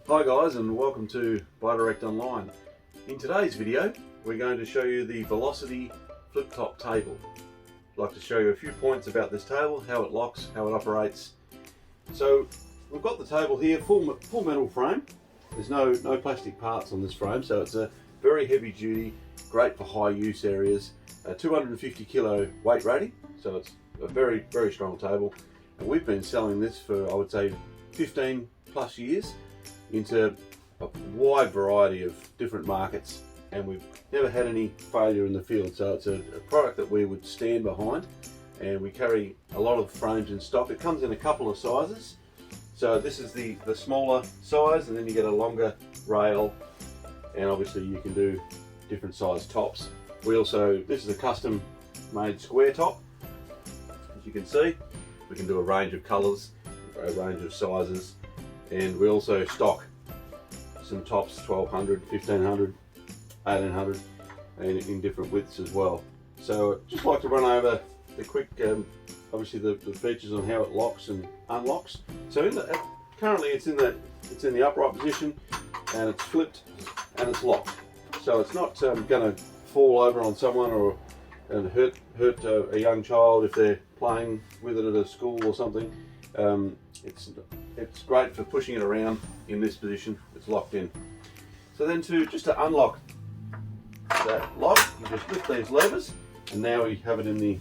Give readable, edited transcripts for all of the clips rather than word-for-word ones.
Hi guys, and welcome to BuyDirect Online. In today's video we're going to show you the Velocity flip top table. I'd like to show you a few points about this table, how it locks, how it operates. So we've got the table here, full metal frame. There's no plastic parts on this frame, so it's a very heavy duty, great for high use areas. 250 kilo weight rating, so it's a very strong table. And we've been selling this for, I would say, 15 plus years into a wide variety of different markets, and we've never had any failure in the field. So it's a product that we would stand behind, and we carry a lot of frames in stock. It comes in a couple of sizes. So this is the smaller size, and then you get a longer rail, and obviously you can do different size tops. This is a custom made square top. As you can see, we can do a range of colors, a range of sizes, and we also stock some tops 1200, 1500, 1800, and in different widths as well. So just like to run over the quick, obviously the features on how it locks and unlocks. So currently it's in the upright position, and it's flipped and it's locked. So it's not going to fall over on someone and hurt a young child if they're playing with it at a school or something. It's great for pushing it around in this position. It's locked in. So then just to unlock that lock, you just lift these levers, and now we have it in the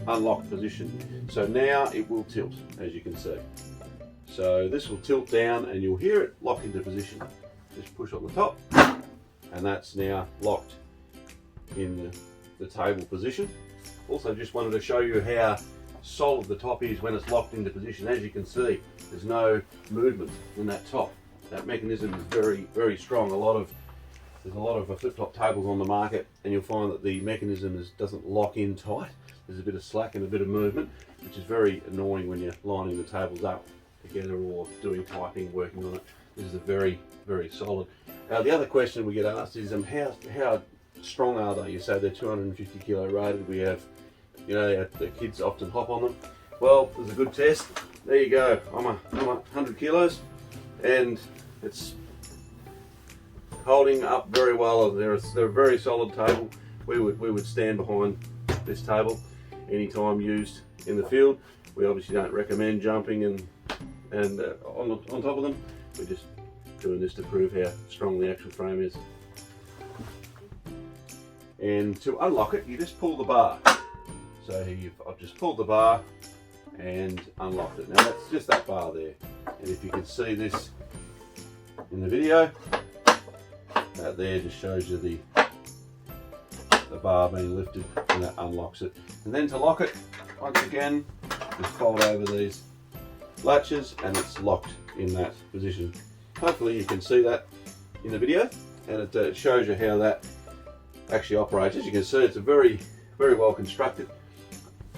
unlocked position. So now it will tilt, as you can see. So this will tilt down and you'll hear it lock into position. Just push on the top, and that's now locked in the table position. Also just wanted to show you how solid the top is when it's locked into position. As you can see, there's no movement in that top. That mechanism is very strong. There's a lot of flip top tables on the market, and you'll find that the mechanism doesn't lock in tight. There's a bit of slack and a bit of movement, which is very annoying when you're lining the tables up together or doing typing, working on it. This is a very solid. The other question we get asked is how strong are they? You say they're 250 kilo rated. We have, the kids often hop on them. Well, there's a good test. There you go. I'm 100 kilos, and it's holding up very well. They're a very solid table. We would stand behind this table anytime used in the field. We obviously don't recommend jumping and on top of them. We're just doing this to prove how strong the actual frame is. And to unlock it, you just pull the bar. So I've just pulled the bar and unlocked it. Now that's just that bar there. And if you can see this in the video, that there just shows you the bar being lifted, and that unlocks it. And then to lock it, once again, just fold over these latches and it's locked in that position. Hopefully you can see that in the video, and it shows you how that actually operates. As you can see, it's a very well constructed.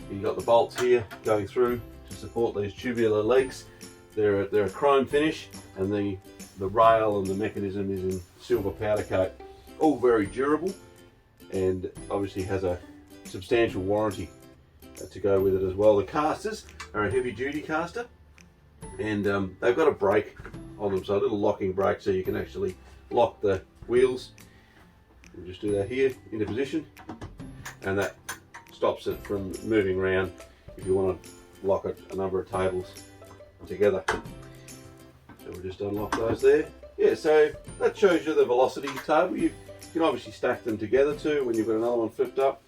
You've got the bolts here going through to support these tubular legs. They're a chrome finish, and the rail and the mechanism is in silver powder coat. All very durable, and obviously has a substantial warranty to go with it as well. The casters are a heavy duty caster, and they've got a brake on them, so a little locking brake, so you can actually lock the wheels. We'll just do that here into position, and that stops it from moving around if you want to lock a number of tables together. So we'll just unlock those there. Yeah, so that shows you the Velocity table. You can obviously stack them together too. When you've got another one flipped up,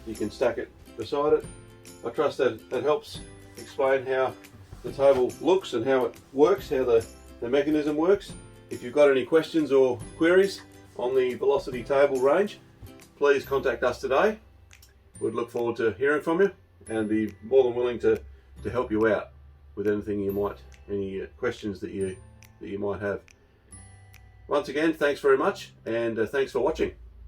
you can stack it beside it. I trust that helps explain how the table looks and how it works, how the mechanism works. If you've got any questions or queries on the Velocity table range, please contact us today. We'd look forward to hearing from you and be more than willing to help you out with anything any questions that you might have. Once again, thanks very much, and thanks for watching.